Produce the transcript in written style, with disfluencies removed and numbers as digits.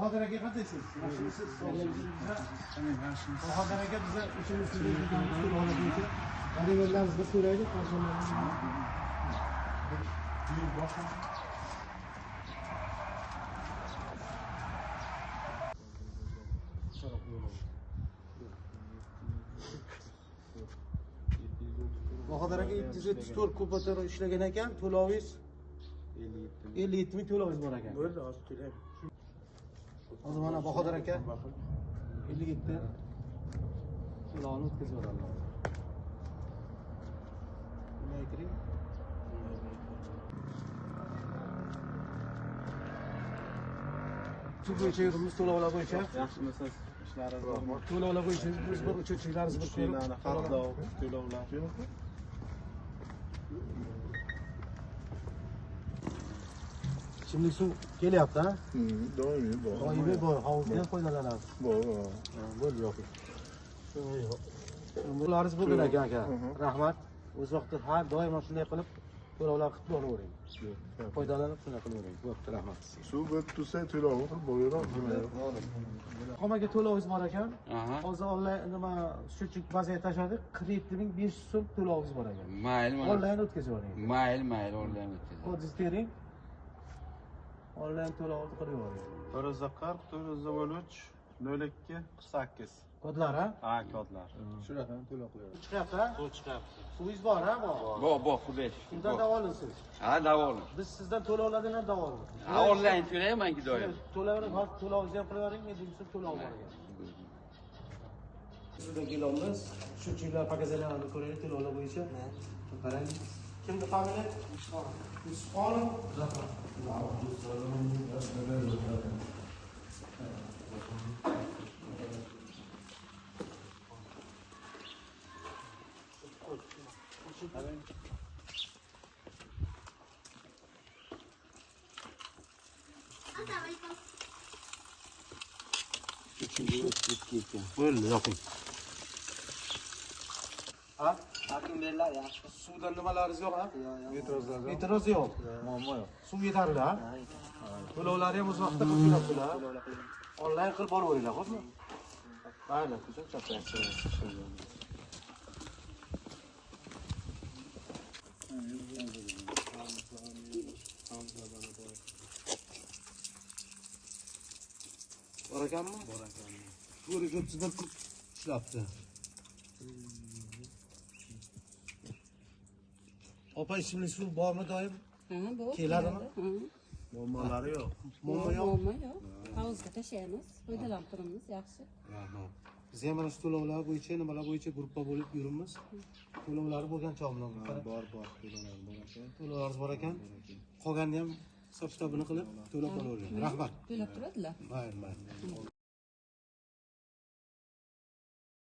Bahadır aka qanchaysiz? Yaxshimisiz? Bahadır aka biza uchimiz xaridorlarimiz bir so'raydi, Bahadır aka 774 kupator ishlagan ekan, to'lovingiz 57 ming to'lovingiz bor ekan. Bo'ldi, hozir to'layman. Hozir mana Bahodir aka 57 to'lovni o'tkazib yuboradilar. Bunday kiring. Shu bo'yicha yurimiz to'lovlar bo'yicha. Yaxshimisiz? Ishlaringiz to'lovlar bo'yicha biz bir uchuvchilarimiz bir ishlarni qarzdov, to'lovlar. Şimdi suv kelyapti, ha? Doimiy bor. Doimiy bor, hovuzdan foydalanamiz. Bor. Bo'ldi, yo'q. Bularimiz bo'lgan ekan aka. Rahmat. O'z vaqtida har doim shunday qilib to'lovlar qilib boravering. Foydalanib shunday qilavering. Bo'pti, rahmat. Suv bo'lib tursa to'lovni qilib boraveramiz. Xomaga to'lovingiz bor ekan. Hozir onlayn nima shuchuk bazaga tashladik. 47.500 so'm to'lovingiz bor ekan. Mayli, Onlayn o'tkazib yuboring. mayli, onlayn o'tkazib. Kodingizni tering. Onlayn to'lovni qilib yuboring. 440 413 02 48. Kodlar, ha? Ha, kodlar. Shunaqani to'lov qilaveramiz. Chiqyapti, ha? Suv chiqyapti. Suvingiz bor, ha? Bor, xudo shukr. Shundan davolansiz. Ha, davolan. Biz sizdan to'lovlardan ham davolan. Ha, onlayn to'laymanki doim. To'lovni hozir to'lovingizni ham qilavering, endi biz to'lov bor ekan. Sizdan kelamiz. Shu chiylar pakazalarini ko'raylik to'lovlar bo'yicha. Qarang. Kimni familiya? Usmonov. Bo'ldi, yoqing. Ha? Akimberlar yaxshi. Suvdan nimalaringiz yo'q, ha? E'tirozlar yo'q. E'tiroz yo'q. Muammo yo'q. Suv yetarli, ha? To'lovlarni ham o'z vaqtida qilib berasizlar. Onlayn qilib boraveringlar, xo'pmi? Mayli, ko'chib Bor ekanmi? Bor ekan. To'rt o'ttizdan ishlabdi. Opa, ismli suv bormi doim? Bor. Keladimi? Muammolari yo'q. Muammo yo'q. Muammo yo'q. Havuzga tashlaymiz, foydalanib turamiz, yaxshi. Rahmat. Biz ham mana shu to'lovlar bo'yicha, nimalar bo'yicha guruhga bo'lib yuribmiz. To'lovlari bo'lgan chog'lar Bor, to'lovlar bor ekan. To'lovlaringiz bor ekan. Qolganini ham hisob-kitobini qilib to'lab boravering. Rahmat. To'lab turadilar. Mayli.